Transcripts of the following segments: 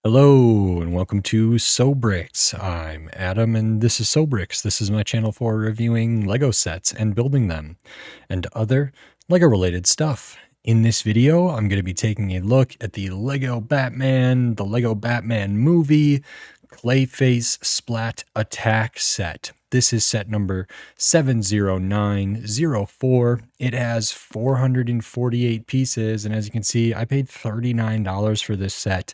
Hello and welcome to SoBricks. I'm Adam and this is SoBricks. This is my channel for reviewing Lego sets and building them and other Lego related stuff. In this video, I'm going to be taking a look at the Lego Batman, the Lego Batman movie, Clayface Splat Attack set. This is set number 70904. It has 448 pieces, and as you can see, I paid $39 for this set.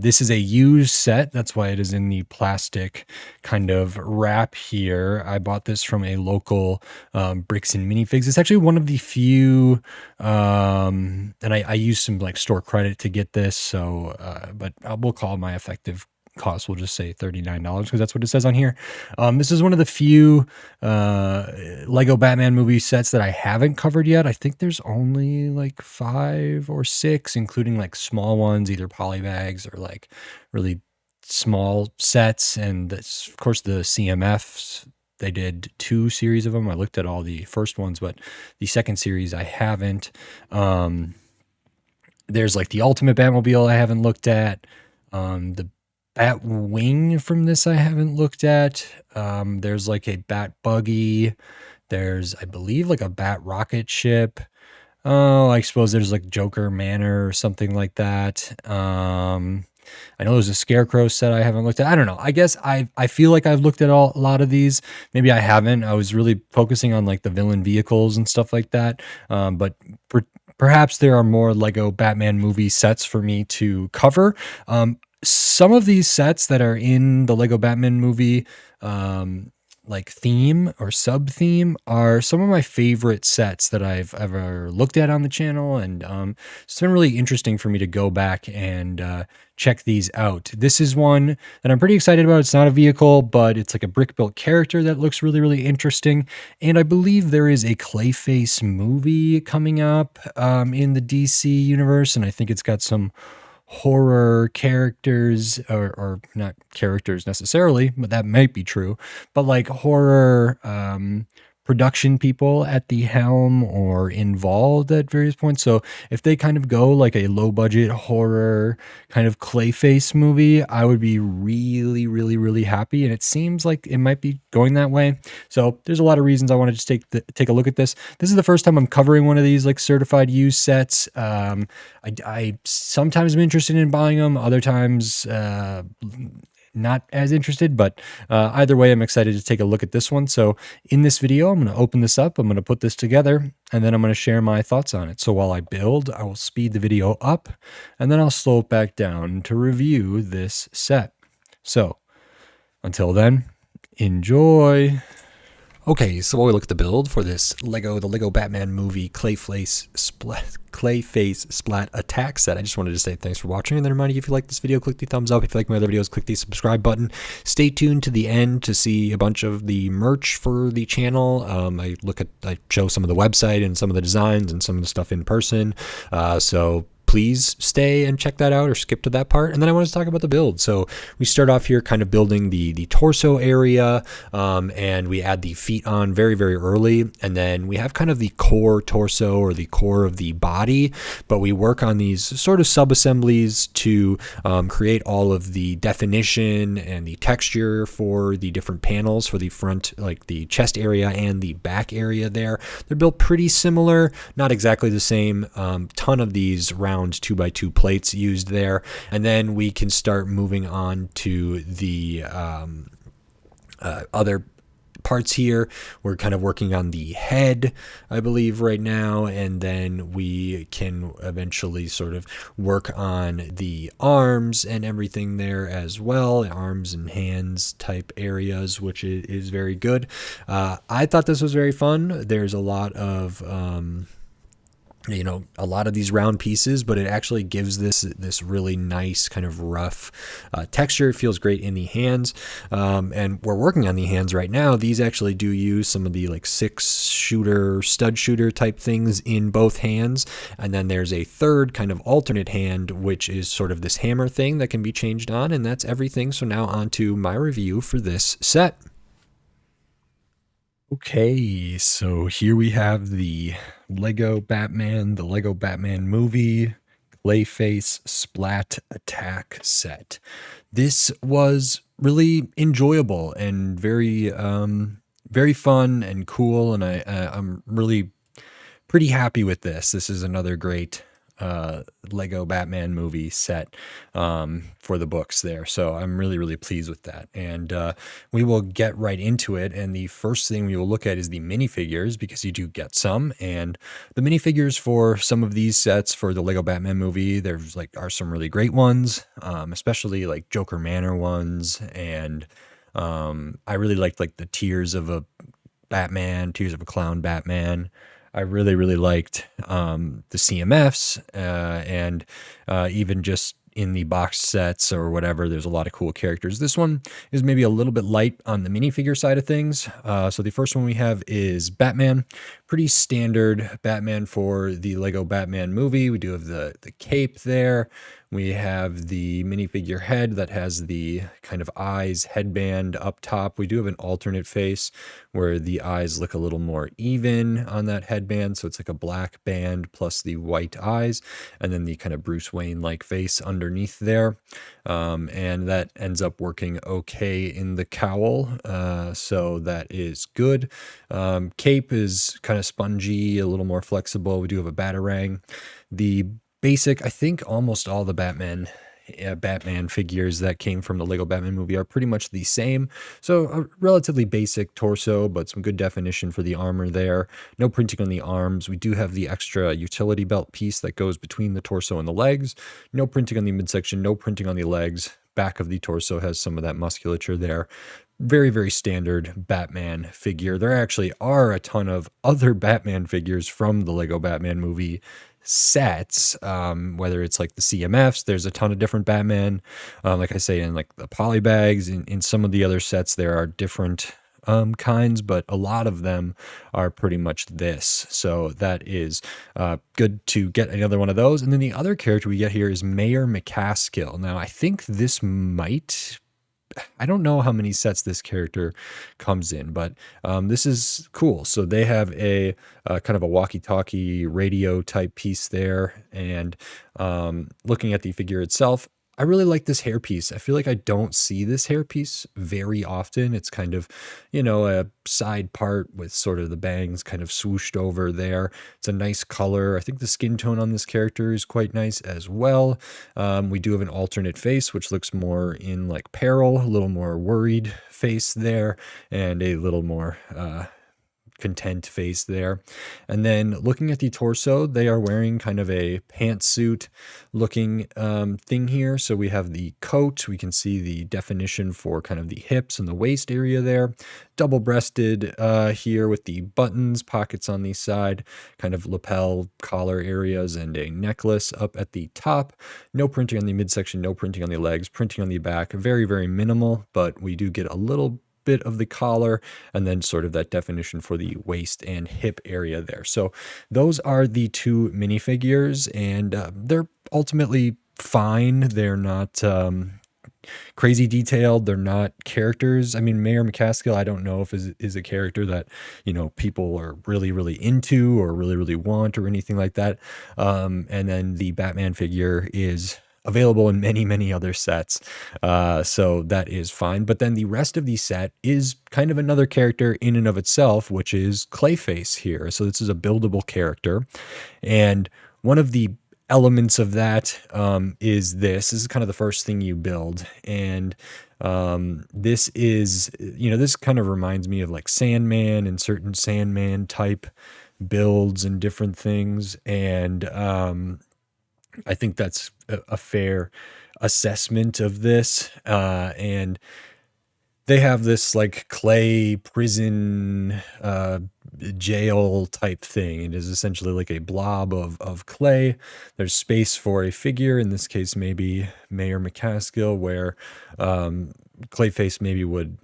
This is a used set, that's why it is in the plastic kind of wrap here. I bought this from a local Bricks and Minifigs. It's actually one of the few, and I used some like store credit to get this, so but we'll call my effective cost, we'll just say $39 because that's what it says on here. This is one of the few Lego Batman movie sets that I haven't covered yet. I think there's only like 5 or 6, including like small ones, either polybags or like really small sets. And that's, of course, the CMFs. They did 2 series of them. I looked at all the first ones, but the second series I haven't. There's like the Ultimate Batmobile I haven't looked at. The Bat wing from this I haven't looked at. There's like a Bat buggy. There's, I believe, like a Bat rocket ship. Oh, I suppose there's like Joker Manor or something like that. I know there's a Scarecrow set I haven't looked at. I don't know. I guess I feel like I've looked at a lot of these. Maybe I haven't. I was really focusing on like the villain vehicles and stuff like that. But perhaps there are more Lego Batman movie sets for me to cover. Some of these sets that are in the Lego Batman movie, like theme or sub theme, are some of my favorite sets that I've ever looked at on the channel. And it's been really interesting for me to go back and check these out. This is one that I'm pretty excited about. It's not a vehicle, but it's like a brick built character that looks really, really interesting. And I believe there is a Clayface movie coming up in the DC universe. And I think it's got some horror characters, or not characters necessarily, but that might be true, but like horror production people at the helm or involved at various points. So if they kind of go like a low budget horror kind of Clayface movie, I would be really, really, really happy. And it seems like it might be going that way. So there's a lot of reasons I want to just take a look at this. This is the first time I'm covering one of these like certified used sets. I sometimes am interested in buying them, other times not as interested, but either way, I'm excited to take a look at this one. So in this video, I'm going to open this up, I'm going to put this together, and then I'm going to share my thoughts on it. So while I build, I will speed the video up, and then I'll slow it back down to review this set. So until then, enjoy. Okay, so while we look at the build for this the Lego Batman movie Clayface Splat Attack set, I just wanted to say thanks for watching, and then remind you, if you like this video, click the thumbs up. If you like my other videos, click the subscribe button. Stay tuned to the end to see a bunch of the merch for the channel. I show some of the website and some of the designs and some of the stuff in person. So please stay and check that out, or skip to that part. And then I want to talk about the build. So we start off here kind of building the torso area, and we add the feet on very, very early. And then we have kind of the core torso, or the core of the body, but we work on these sort of sub-assemblies to create all of the definition and the texture for the different panels for the front, like the chest area and the back area there. They're built pretty similar, not exactly the same. Ton of these round 2x2 plates used there, and then we can start moving on to the other parts here. We're kind of working on the head, I believe, right now, and then we can eventually sort of work on the arms and everything there as well, arms and hands type areas, which is very good. I thought this was very fun. There's a lot of a lot of these round pieces, but it actually gives this really nice kind of rough texture. It feels great in the hands, and we're working on the hands right now. These actually do use some of the like 6-shooter, stud shooter type things in both hands, and then there's a third kind of alternate hand, which is sort of this hammer thing that can be changed on, and that's everything. So now on to my review for this set. Okay, so here we have the Lego Batman movie, Clayface Splat Attack set. This was really enjoyable and very fun and cool, and I'm really pretty happy with this. This is another great Lego Batman movie set for the books there. So I'm really pleased with that. And we will get right into it. And the first thing we will look at is the minifigures, because you do get some. And the minifigures for some of these sets for the Lego Batman movie, there's are some really great ones, especially like Joker Manor ones. And I really liked like the Tears of a Batman, Tears of a Clown Batman. I really liked the CMFs and even just in the box sets or whatever, there's a lot of cool characters. This one is maybe a little bit light on the minifigure side of things. So the first one we have is Batman. Pretty standard Batman for the Lego Batman movie. We do have the cape there. We have the minifigure head that has the kind of eyes headband up top. We do have an alternate face where the eyes look a little more even on that headband. So it's like a black band plus the white eyes, and then the kind of Bruce Wayne-like face underneath there. And that ends up working okay in the cowl. So that is good. Cape is kind of spongy, a little more flexible. We do have a Batarang. The basic, I think almost all the Batman figures that came from the Lego Batman movie are pretty much the same. So a relatively basic torso, but some good definition for the armor there. No printing on the arms. We do have the extra utility belt piece that goes between the torso and the legs. No printing on the midsection, no printing on the legs. Back of the torso has some of that musculature there. Very standard Batman figure. There actually are a ton of other Batman figures from the Lego Batman movie sets, whether it's like the CMFs, there's a ton of different Batman. Like I say, in like the polybags, in some of the other sets, there are different kinds, but a lot of them are pretty much this. So that is good to get another one of those. And then the other character we get here is Mayor McCaskill. Now, I think this I don't know how many sets this character comes in, but this is cool. So they have a kind of a walkie-talkie radio type piece there. And looking at the figure itself, I really like this hairpiece. I feel like I don't see this hairpiece very often. It's kind of, a side part with sort of the bangs kind of swooshed over there. It's a nice color. I think the skin tone on this character is quite nice as well. We do have an alternate face, which looks more in like peril, a little more worried face there, and a little more content face there. And then looking at the torso, they are wearing kind of a pantsuit looking thing here. So we have the coat, we can see the definition for kind of the hips and the waist area there. Double-breasted here with the buttons, pockets on the side, kind of lapel collar areas, and a necklace up at the top. No printing on the midsection, no printing on the legs, printing on the back. Very minimal, but we do get a little bit of the collar and then sort of that definition for the waist and hip area there. So those are the two minifigures, and they're ultimately fine. They're not crazy detailed. They're not characters. I mean, Mayor McCaskill, I don't know if is a character that, people are really into or really want or anything like that. And then the Batman figure is available in many other sets. So that is fine. But then the rest of the set is kind of another character in and of itself, which is Clayface here. So this is a buildable character. And one of the elements of that is this is kind of the first thing you build. And this is, this kind of reminds me of like Sandman and certain Sandman type builds and different things. And I think that's a fair assessment of this. And they have this like clay prison jail type thing. It is essentially like a blob of clay. There's space for a figure, in this case maybe Mayor McCaskill, where Clayface maybe would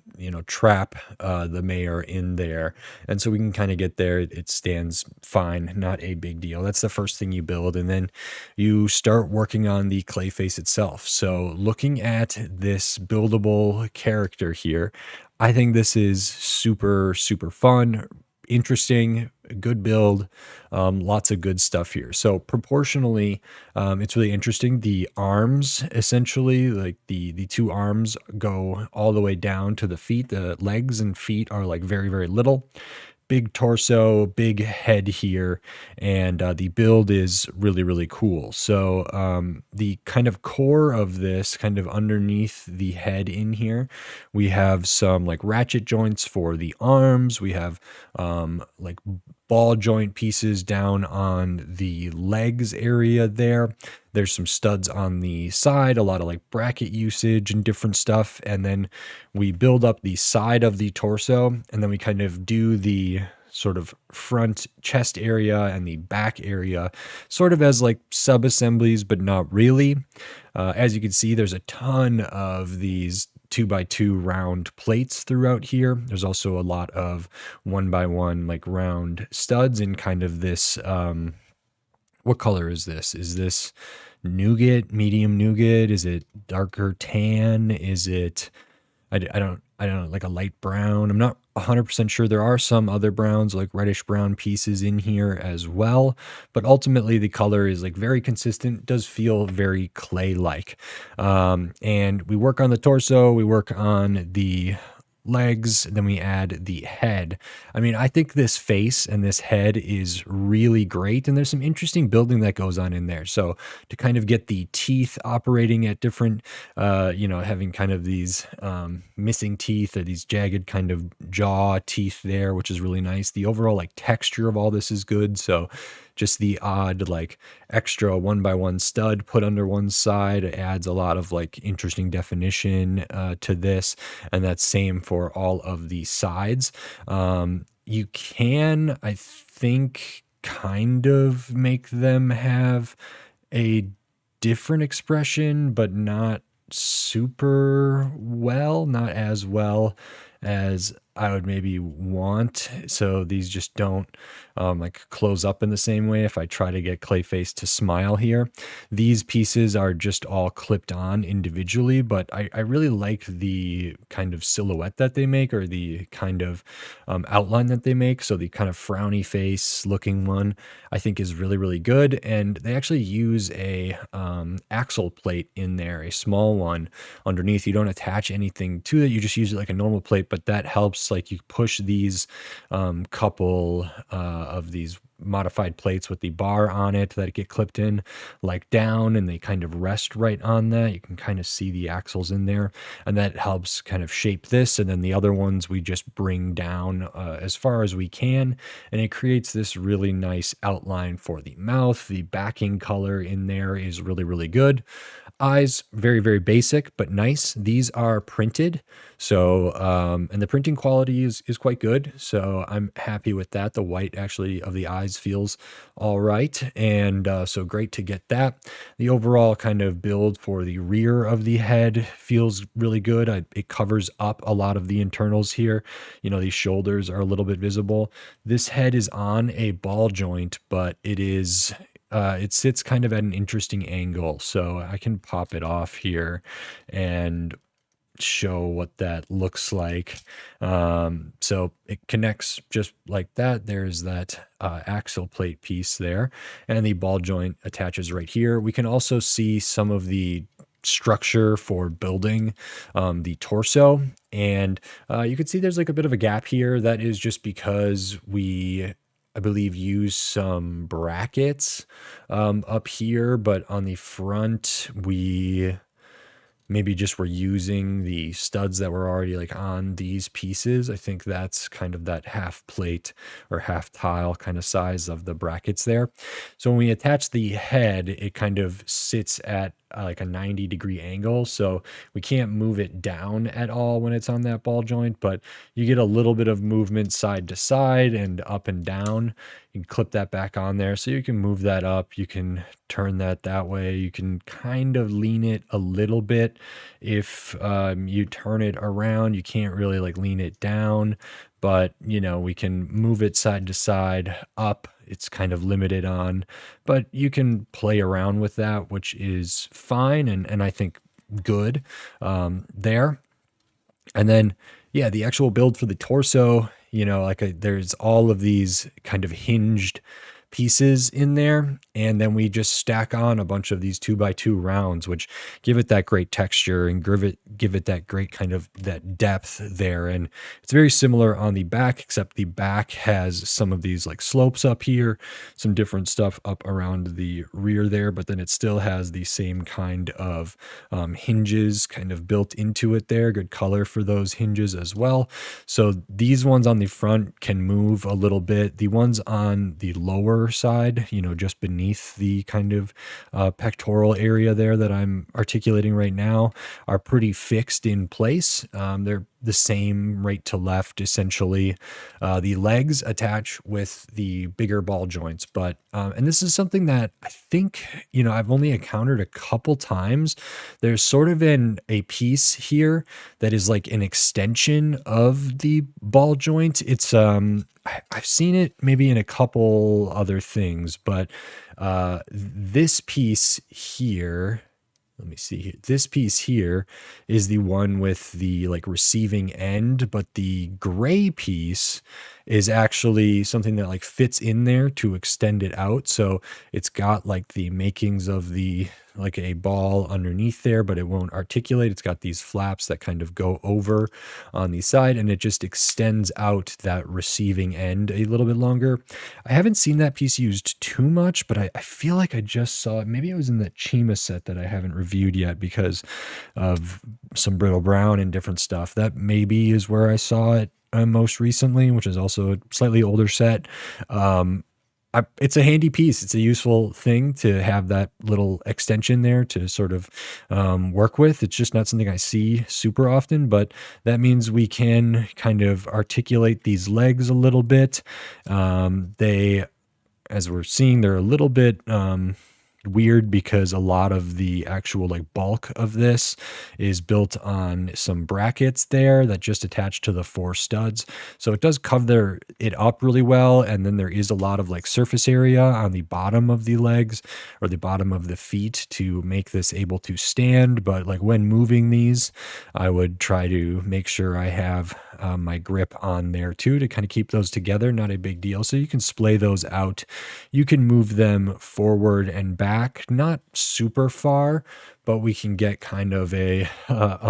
trap the mayor in there. And so we can kind of get there. It stands fine, not a big deal. That's the first thing you build. And then you start working on the Clayface itself. So looking at this buildable character here, I think this is super fun. interesting, good build, lots of good stuff here. So proportionally, it's really interesting. The arms, essentially, like the two arms go all the way down to the feet. The legs and feet are like very, very little. Big torso, big head here, and the build is really, really cool. So the kind of core of this, kind of underneath the head in here, we have some like ratchet joints for the arms. We have like ball joint pieces down on the legs area there. There's some studs on the side, a lot of like bracket usage and different stuff. And then we build up the side of the torso, and then we kind of do the sort of front chest area and the back area sort of as like sub assemblies, but not really. As you can see, there's a ton of these 2x2 round plates throughout here. There's also a lot of 1x1 like round studs in kind of this, what color is this? Is this nougat, medium nougat? Is it darker tan? Is it, I don't know, like a light brown? I'm not 100% sure. There are some other browns, like reddish brown pieces in here as well, but ultimately the color is like very consistent, does feel very clay-like. And we work on the torso, we work on the legs, then we add the head. I mean, I think this face and this head is really great, and there's some interesting building that goes on in there. So to kind of get the teeth operating at different, having kind of these missing teeth or these jagged kind of jaw teeth there, which is really nice. The overall like texture of all this is good. So just the odd like extra 1x1 stud put under one side adds a lot of like interesting definition to this, and that's same for all of the sides. You can, I think, kind of make them have a different expression, but not super well, not as well as I would maybe want. So these just don't like close up in the same way. If I try to get Clayface to smile here, these pieces are just all clipped on individually, but I really like the kind of silhouette that they make, or the kind of outline that they make. So the kind of frowny face looking one, I think, is really, really good. And they actually use a axle plate in there, a small one underneath. You don't attach anything to it. You just use it like a normal plate, but that helps. Like you push these couple of these modified plates with the bar on it that get clipped in like down, and they kind of rest right on that. You can kind of see the axles in there, and that helps kind of shape this. And then the other ones we just bring down as far as we can, and it creates this really nice outline for the mouth. The backing color in there is really, really good. Eyes, very, very basic, but nice. These are printed. So, and the printing quality is quite good. So I'm happy with that. The white actually of the eyes feels all right. And so great to get that. The overall kind of build for the rear of the head feels really good. It covers up a lot of the internals here. You know, these shoulders are a little bit visible. This head is on a ball joint, but it sits kind of at an interesting angle. So I can pop it off here and show what that looks like. So it connects just like that. There's that axle plate piece there, and the ball joint attaches right here. We can also see some of the structure for building the torso, and you can see there's like a bit of a gap here. That is just because I believe, use some brackets up here, but on the front, we maybe just were using the studs that were already like on these pieces. I think that's kind of that half plate or half tile kind of size of the brackets there. So when we attach the head, it kind of sits at like a 90-degree angle. So we can't move it down at all when it's on that ball joint, but you get a little bit of movement side to side and up and down. You can clip that back on there. So you can move that up. You can turn that way. You can kind of lean it a little bit. If you turn it around, you can't really like lean it down, but you know, we can move it side to side up. It's kind of limited on, but you can play around with that, which is fine. And I think good there. And then, yeah, the actual build for the torso you know, like there's all of these kind of hinged pieces in there, and then we just stack on a bunch of these 2x2 rounds, which give it that great texture and give it that great kind of that depth there. And it's very similar on the back, except the back has some of these like slopes up here, some different stuff up around the rear there, but then it still has the same kind of hinges kind of built into it there. Good color for those hinges as well. So these ones on the front can move a little bit. The ones on the lower side, you know, just beneath the kind of pectoral area there that I'm articulating right now, are pretty fixed in place. They're the same right to left, essentially. The legs attach with the bigger ball joints, but and this is something that I think, you know, I've only encountered a couple times. There's sort of a piece here that is like an extension of the ball joint. It's I've seen it maybe in a couple other things, but this piece here, let me see here. This piece here is the one with the like receiving end, but the gray piece is actually something that like fits in there to extend it out. So it's got like the makings of the like a ball underneath there, but it won't articulate. It's got these flaps that kind of go over on the side, and it just extends out that receiving end a little bit longer. I haven't seen that piece used too much, but I feel like I just saw it. Maybe it was in the Chima set that I haven't reviewed yet because of some brittle brown and different stuff. That maybe is where I saw it most recently, which is also a slightly older set. It's a handy piece. It's a useful thing to have that little extension there to sort of work with. It's just not something I see super often, but that means we can kind of articulate these legs a little bit. They, as we're seeing, they're a little bit weird because a lot of the actual like bulk of this is built on some brackets there that just attach to the 4 studs. So it does cover it up really well. And then there is a lot of like surface area on the bottom of the legs or the bottom of the feet to make this able to stand. But like when moving these, I would try to make sure I have my grip on there too to kind of keep those together. Not a big deal. So you can splay those out. You can move them forward and back, not super far, but we can get kind of a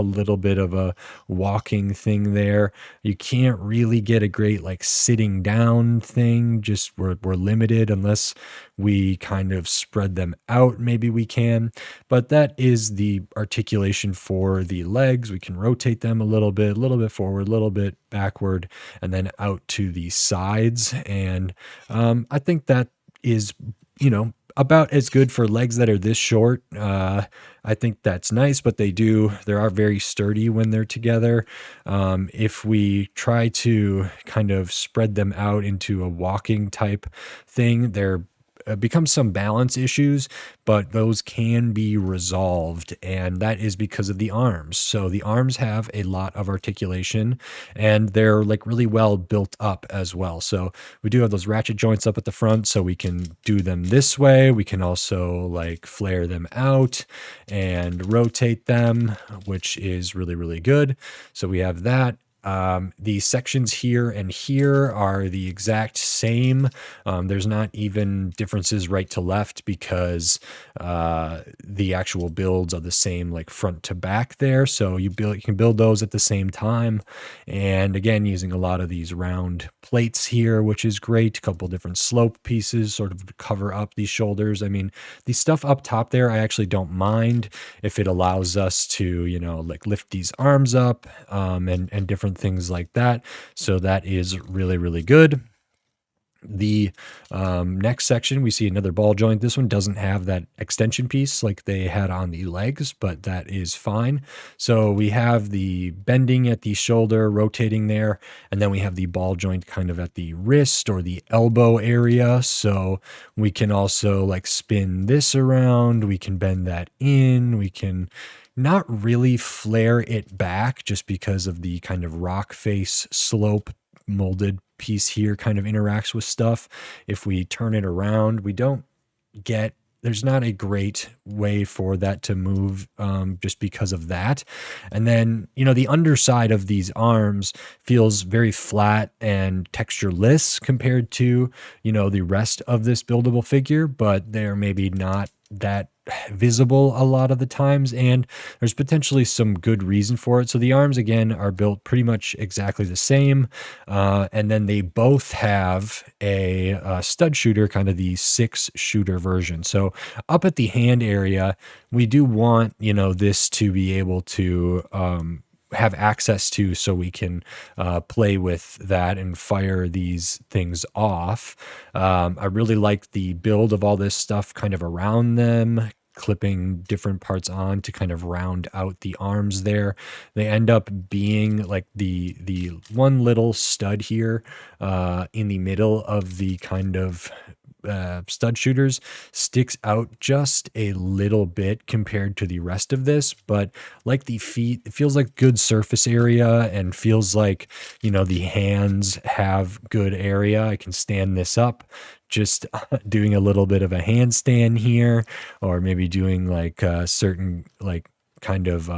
little bit of a walking thing there. You can't really get a great like sitting down thing. Just we're limited unless we kind of spread them out. Maybe we can, but that is the articulation for the legs. We can rotate them a little bit forward, a little bit backward, and then out to the sides. And I think that is, you know, about as good for legs that are this short. I think that's nice, but they are very sturdy when they're together. If we try to kind of spread them out into a walking type thing, there becomes some balance issues, but those can be resolved, and that is because of the arms. So the arms have a lot of articulation, and they're like really well built up as well. So we do have those ratchet joints up at the front, so we can do them this way. We can also like flare them out and rotate them, which is really, really good. So we have that. The sections here and here are the exact same. There's not even differences right to left because the actual builds are the same, like front to back there. So you can build those at the same time. And again, using a lot of these round plates here, which is great. A couple different slope pieces sort of cover up these shoulders. I mean, the stuff up top there, I actually don't mind if it allows us to, you know, like lift these arms up and different things like that. So that is really, really good. The next section, we see another ball joint. This one doesn't have that extension piece like they had on the legs, but that is fine. So we have the bending at the shoulder, rotating there, and then we have the ball joint kind of at the wrist or the elbow area. So we can also like spin this around. We can bend that in. We can not really flare it back just because of the kind of rock face slope molded piece here kind of interacts with stuff. If we turn it around, we don't get there's not a great way for that to move, just because of that. And then, the underside of these arms feels very flat and textureless compared to, the rest of this buildable figure, but they're maybe not that visible a lot of the times, and there's potentially some good reason for it. So the arms again are built pretty much exactly the same, and then they both have a, stud shooter, kind of the 6 shooter version. So up at the hand area, we do want, this to be able to, have access to, so we can, play with that and fire these things off. I really like the build of all this stuff kind of around them, clipping different parts on to kind of round out the arms there. They end up being like the one little stud here, in the middle of the kind of, stud shooters sticks out just a little bit compared to the rest of this, but like the feet, it feels like good surface area, and feels like, the hands have good area. I can stand this up, just doing a little bit of a handstand here, or maybe doing like certain like kind of,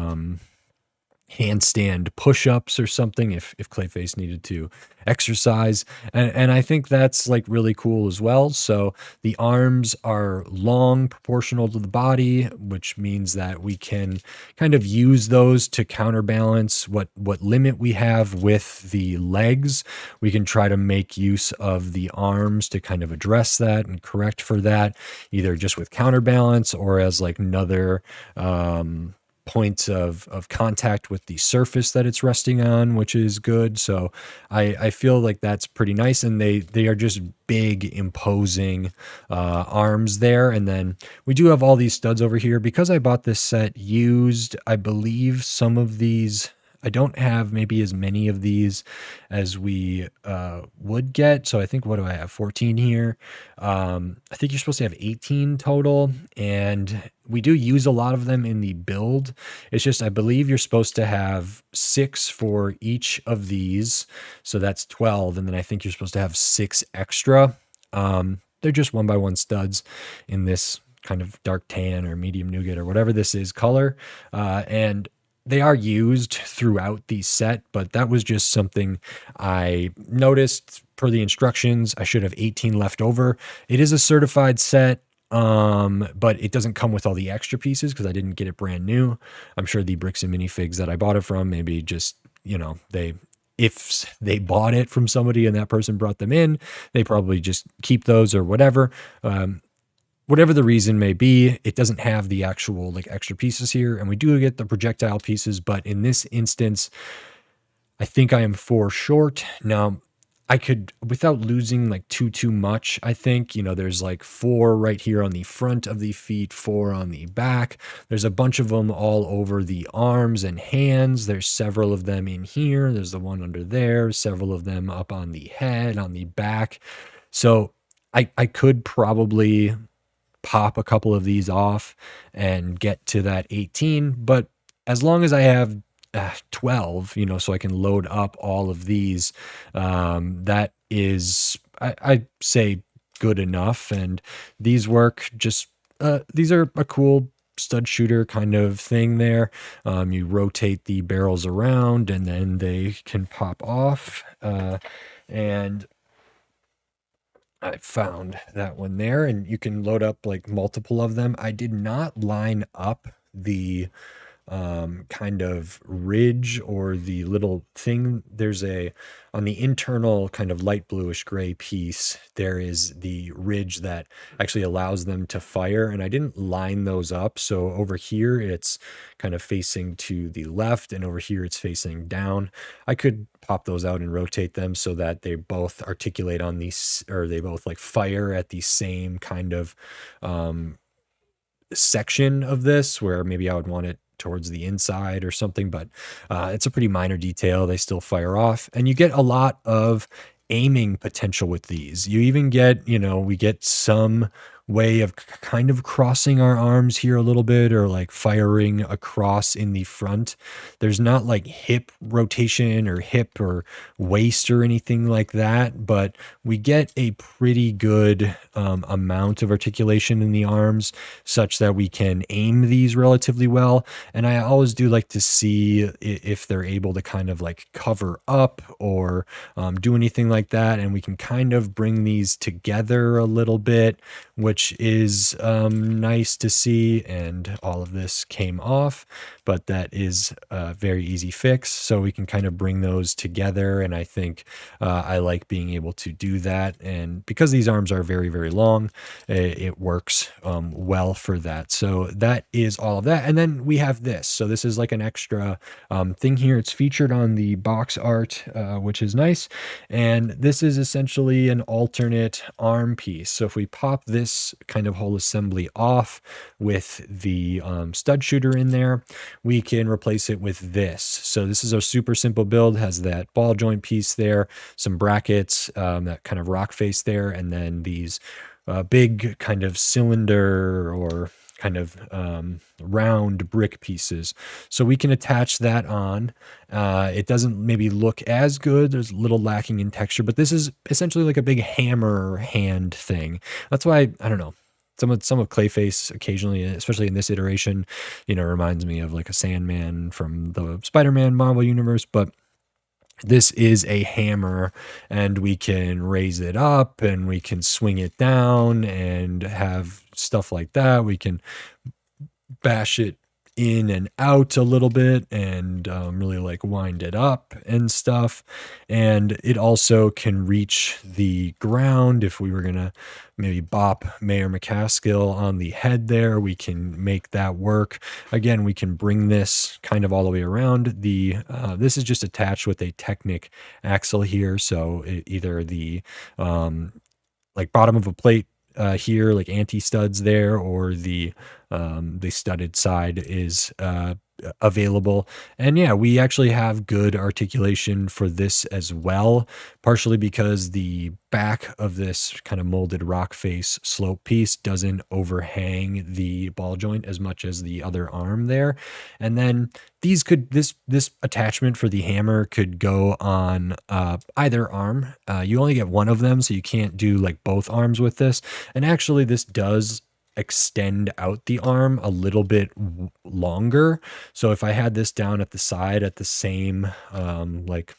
handstand push-ups or something, if Clayface needed to exercise. And I think that's like really cool as well. So the arms are long, proportional to the body, which means that we can kind of use those to counterbalance what limit we have with the legs. We can try to make use of the arms to kind of address that and correct for that, either just with counterbalance or as like another, points of contact with the surface that it's resting on, which is good. So I feel like that's pretty nice, and they are just big, imposing, arms there. And then we do have all these studs over here. Because I bought this set used, I believe some of these, I don't have maybe as many of these as we, would get. So I think, what do I have? 14 here. I think you're supposed to have 18 total, and we do use a lot of them in the build. It's just, I believe you're supposed to have 6 for each of these. So that's 12. And then I think you're supposed to have 6 extra. They're just 1x1 studs in this kind of dark tan or medium nougat or whatever this is color. And they are used throughout the set, but that was just something I noticed per the instructions. I should have 18 left over. It is a certified set, but it doesn't come with all the extra pieces because I didn't get it brand new. I'm sure the bricks and minifigs that I bought it from, maybe just, if they bought it from somebody and that person brought them in, they probably just keep those or whatever. Whatever the reason may be, it doesn't have the actual like extra pieces here, and we do get the projectile pieces, but in this instance, I think I am 4 short. Now, I could, without losing like too much, I think, there's like 4 right here on the front of the feet, 4 on the back. There's a bunch of them all over the arms and hands. There's several of them in here. There's the one under there, several of them up on the head, on the back. So I could probably pop a couple of these off and get to that 18, but as long as I have, 12, so I can load up all of these, that is, I say, good enough. And these work just, these are a cool stud shooter kind of thing there. You rotate the barrels around and then they can pop off, and I found that one there, and you can load up like multiple of them. I did not line up the, kind of ridge or the little thing. There's on the internal kind of light bluish gray piece, there is the ridge that actually allows them to fire, and I didn't line those up. So over here it's kind of facing to the left, and over here it's facing down. I could pop those out and rotate them so that they both articulate on these, or they both like fire at the same kind of, section of this, where maybe I would want it towards the inside or something, but it's a pretty minor detail. They still fire off, and you get a lot of aiming potential with these. You even get, we get some way of kind of crossing our arms here a little bit, or like firing across in the front. There's not like hip rotation or hip or waist or anything like that, but we get a pretty good amount of articulation in the arms such that we can aim these relatively well. And I always do like to see if they're able to kind of like cover up or do anything like that. And we can kind of bring these together a little bit, which is nice to see. And all of this came off, but that is a very easy fix. So we can kind of bring those together. And I think I like being able to do that. And because these arms are very, very long, it works well for that. So that is all of that. And then we have this. So this is like an extra thing here. It's featured on the box art, which is nice. And this is essentially an alternate arm piece. So if we pop this kind of whole assembly off with the stud shooter in there, we can replace it with this. So this is a super simple build, has that ball joint piece there, some brackets, that kind of rock face there, and then these big kind of cylinder or kind of round brick pieces. So we can attach that on. It doesn't maybe look as good. There's a little lacking in texture, but this is essentially like a big hammer hand thing. That's why, I don't know, some of Clayface occasionally, especially in this iteration, reminds me of like a Sandman from the Spider-Man Marvel universe, but this is a hammer, and we can raise it up and we can swing it down and have stuff like that. We can bash it in and out a little bit and really like wind it up and stuff. And it also can reach the ground. If we were gonna maybe bop Mayor McCaskill on the head there, we can make that work. Again, we can bring this kind of all the way around. This is just attached with a Technic axle here, so either the like bottom of a plate here, like anti-studs there, or the studded side is available. And yeah, we actually have good articulation for this as well, partially because the back of this kind of molded rock face slope piece doesn't overhang the ball joint as much as the other arm there. And then this attachment for the hammer could go on either arm. You only get one of them, so you can't do like both arms with this. And actually this does extend out the arm a little bit longer. So if I had this down at the side at the same like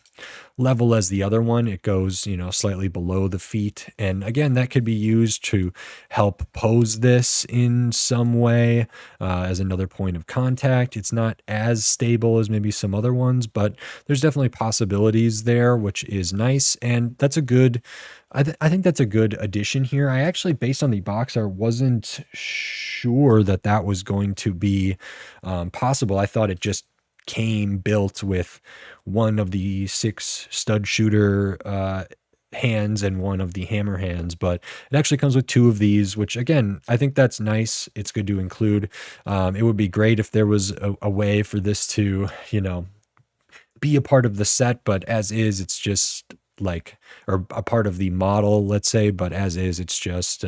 level as the other one, it goes, slightly below the feet. And again, that could be used to help pose this in some way as another point of contact. It's not as stable as maybe some other ones, but there's definitely possibilities there, which is nice. And that's a good, I think that's a good addition here. I actually, based on the box art, wasn't sure that was going to be possible. I thought it just came built with one of the 6 stud shooter hands and one of the hammer hands, but it actually comes with 2 of these, which again, I think that's nice. It's good to include. It would be great if there was a way for this to, be a part of the set, but as is, it's just like, or a part of the model, let's say, but as is, it's just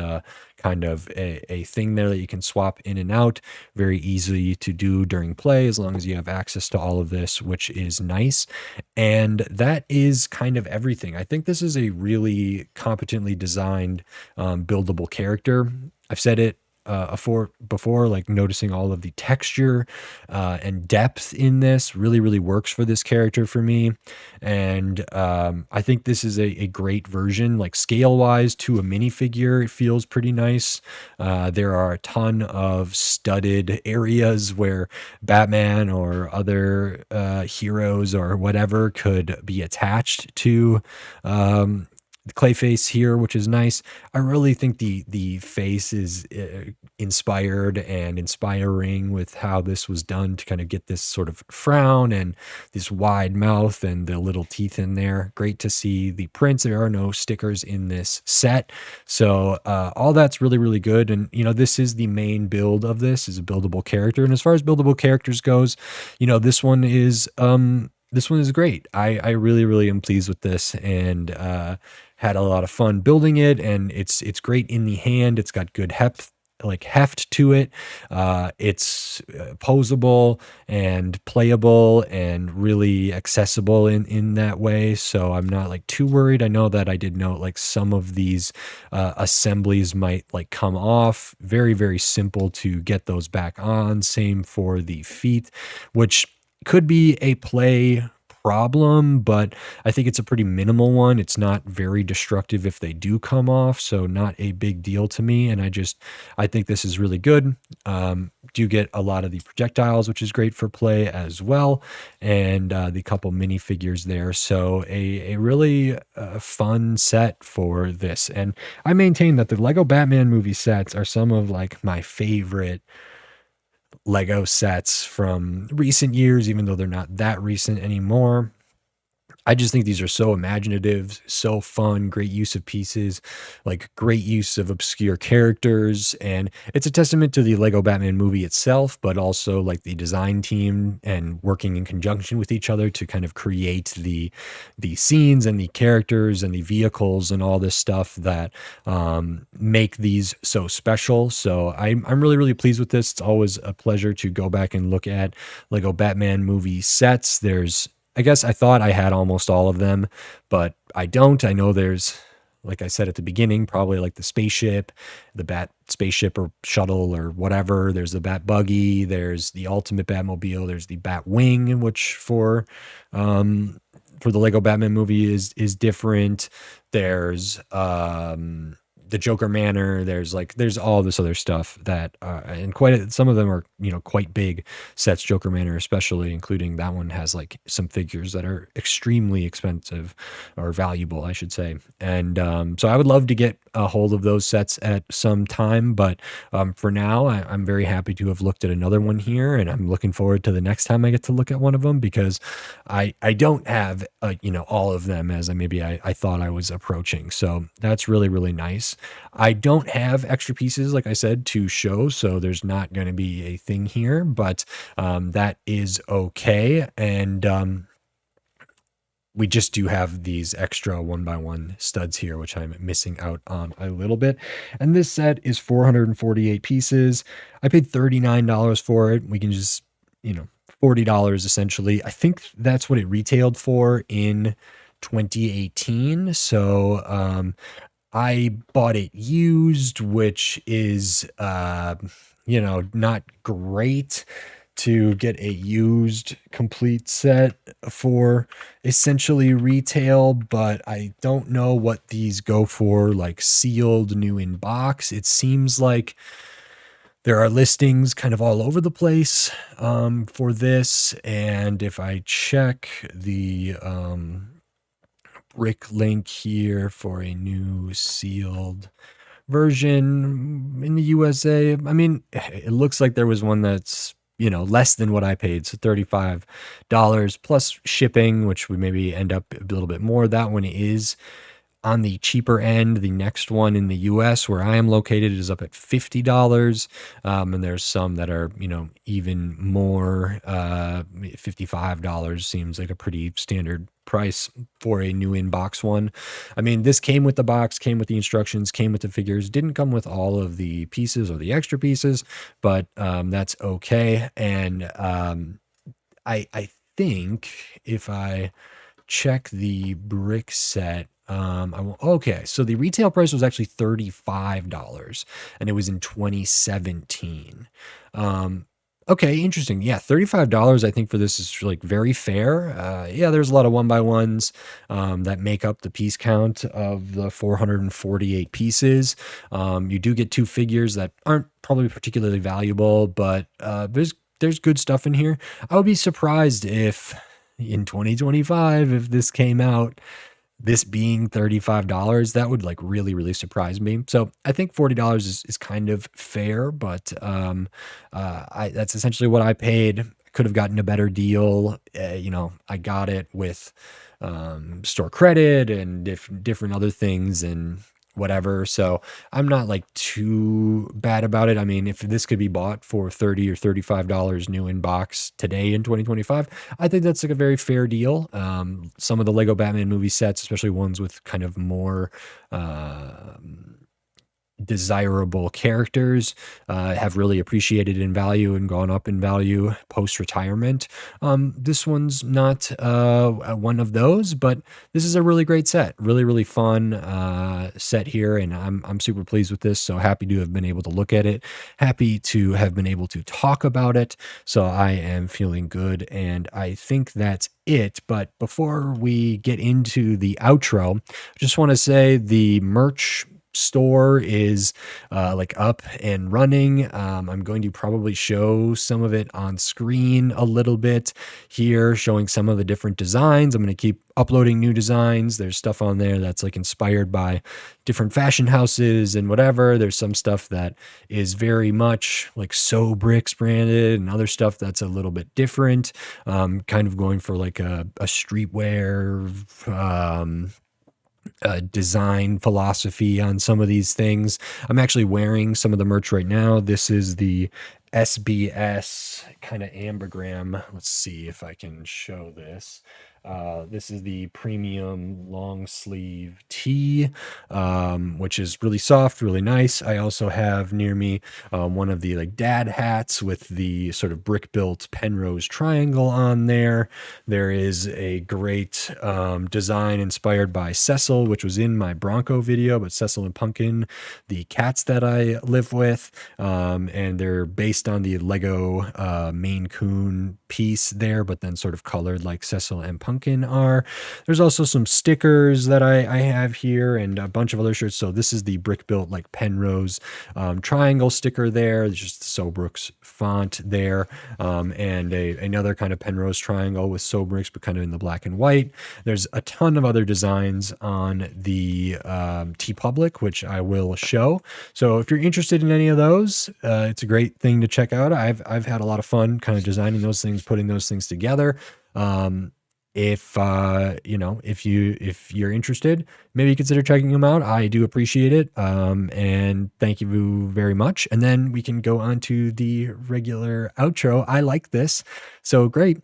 kind of a thing there that you can swap in and out very easily to do during play, as long as you have access to all of this, which is nice. And that is kind of everything. I think this is a really competently designed buildable character. I've said it before, like noticing all of the texture and depth in this really works for this character for me. And I think this is a great version, like scale wise to a minifigure. It feels pretty nice. There are a ton of studded areas where Batman or other heroes or whatever could be attached to Clayface here, which is nice. I really think the face is inspired and inspiring with how this was done to kind of get this sort of frown and this wide mouth and the little teeth in there. Great to see the prints. There are no stickers in this set, so all that's really good. And this is the main build of this, is a buildable character. And as far as buildable characters goes, this one is great. I really am pleased with this, and had a lot of fun building it, and it's great in the hand. It's got good heft to it. It's posable and playable and really accessible in that way. So I'm not like too worried. I know that I did note like some of these assemblies might like come off. Very, very simple to get those back on. Same for the feet, which could be a play problem, but I think it's a pretty minimal one. It's not very destructive if they do come off, so not a big deal to me. And I think this is really good. Do get a lot of the projectiles, which is great for play as well, and the couple minifigures there. So a really fun set for this. And I maintain that the Lego Batman movie sets are some of like my favorite Lego sets from recent years, even though they're not that recent anymore. I just think these are so imaginative, so fun, great use of pieces, like great use of obscure characters. And it's a testament to the Lego Batman movie itself, but also like the design team and working in conjunction with each other to kind of create the scenes and the characters and the vehicles and all this stuff that make these so special. So I'm really, really pleased with this. It's always a pleasure to go back and look at Lego Batman movie sets. I guess I thought I had almost all of them, but I don't. I know there's, like I said at the beginning, probably like the spaceship, the Bat spaceship or shuttle or whatever. There's the Bat buggy. There's the Ultimate Batmobile. There's the Bat wing, which for the Lego Batman movie is different. There's the Joker Manor. There's all this other stuff that and some of them are quite big sets. Joker Manor especially, including that one, has like some figures that are extremely expensive or valuable, I should say. And so I would love to get a hold of those sets at some time, but for now I'm very happy to have looked at another one here, and I'm looking forward to the next time I get to look at one of them, because I don't have all of them as I thought I was approaching. So that's really, really nice. I don't have extra pieces, like I said, to show, so there's not going to be a thing here, but that is okay. And we just do have these extra 1x1 studs here, which I'm missing out on a little bit. And this set is 448 pieces. I paid $39 for it. We can just, $40 essentially. I think that's what it retailed for in 2018. So I bought it used, which is not great to get a used complete set for essentially retail, but I don't know what these go for, like sealed new in box. It seems like there are listings kind of all over the place for this. And if I check the brick link here for a new sealed version in the USA, it looks like there was one that's less than what I paid, so $35 plus shipping, which would maybe end up a little bit more. That one is on the cheaper end. The next one in the US where I am located is up at $50. And there's some that are, even more. $55 seems like a pretty standard price for a new in-box one. This came with the box, came with the instructions, came with the figures, didn't come with all of the pieces or the extra pieces, but that's okay. And I think if I check the brick set, okay, so the retail price was actually $35 and it was in 2017. Okay, interesting. Yeah, $35 I think for this is like very fair. Yeah, there's a lot of 1x1s that make up the piece count of the 448 pieces. You do get two figures that aren't probably particularly valuable, but there's good stuff in here. I would be surprised if in 2025, if this came out, this being $35, that would like really, really surprise me. So I think $40 is kind of fair, but that's essentially what I paid. Could have gotten a better deal. I got it with store credit and different other things, and whatever. So I'm not like too bad about it. I mean, if this could be bought for $30 or $35 new in box today in 2025, I think that's like a very fair deal. Some of the Lego Batman movie sets, especially ones with kind of more desirable characters, have really appreciated in value and gone up in value post retirement. This one's not one of those, but this is a really great set, really fun set here, and I'm super pleased with this. So happy to have been able to look at it, happy to have been able to talk about it. So I am feeling good, and I think that's it. But before we get into the outro, I just want to say the merch store is like up and running. I'm going to probably show some of it on screen a little bit here, showing some of the different designs. I'm going to keep uploading new designs. There's stuff on there that's like inspired by different fashion houses and whatever. There's some stuff that is very much like SoBricks branded, and other stuff that's a little bit different, kind of going for like a streetwear design philosophy on some of these things. I'm actually wearing some of the merch right now. This is the SBS kind of ambergram. Let's see if I can show this. This is the premium long sleeve tee, which is really soft, really nice. I also have near me one of the like dad hats with the sort of brick built Penrose triangle on there. There is a great design inspired by Cecil, which was in my Bronco video, but Cecil and Pumpkin, the cats that I live with, and they're based on the Lego Maine Coon piece there, but then sort of colored like Cecil and Pumpkin are. There's also some stickers that I have here and a bunch of other shirts. So this is the brick built like Penrose triangle sticker there. There's just the SoBricks font there, and another kind of Penrose triangle with SoBricks, but kind of in the black and white. There's a ton of other designs on the TeePublic, which I will show. So if you're interested in any of those, it's a great thing to check out. I've had a lot of fun kind of designing those things, putting those things together. If you're interested, maybe consider checking them out. I do appreciate it. And thank you very much. And then we can go on to the regular outro. I like this. So great.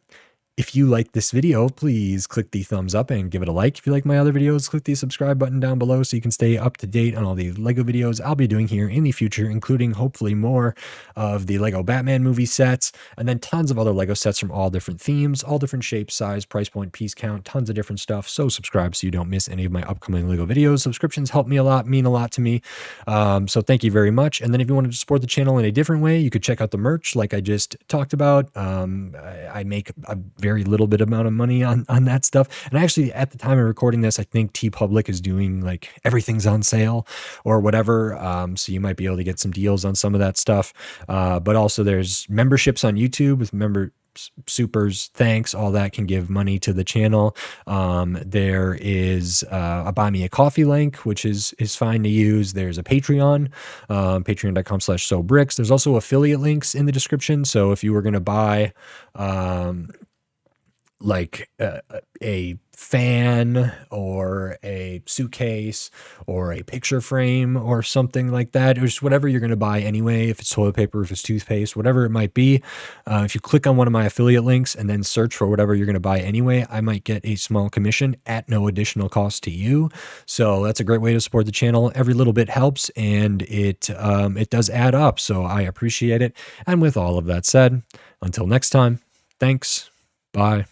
If you like this video, please click the thumbs up and give it a like. If you like my other videos, click the subscribe button down below so you can stay up to date on all the Lego videos I'll be doing here in the future, including hopefully more of the Lego Batman movie sets, and then tons of other Lego sets from all different themes, all different shapes, size, price point, piece count, tons of different stuff. So subscribe so you don't miss any of my upcoming Lego videos. Subscriptions help me a lot, mean a lot to me. So thank you very much. And then if you wanted to support the channel in a different way, you could check out the merch like I just talked about. I make a very little bit amount of money on that stuff. And actually, at the time of recording this, I think TeePublic is doing like everything's on sale or whatever. So you might be able to get some deals on some of that stuff. But also there's memberships on YouTube with supers, thanks, all that can give money to the channel. There is a buy me a coffee link, which is fine to use. There's a Patreon, patreon.com/SoBricks. There's also affiliate links in the description. So if you were going to buy like a fan or a suitcase or a picture frame or something like that, or just whatever you're going to buy anyway, if it's toilet paper, if it's toothpaste, whatever it might be, if you click on one of my affiliate links and then search for whatever you're going to buy anyway, I might get a small commission at no additional cost to you. So that's a great way to support the channel. Every little bit helps, and it does add up, so I appreciate it. And with all of that said, until next time, thanks, bye.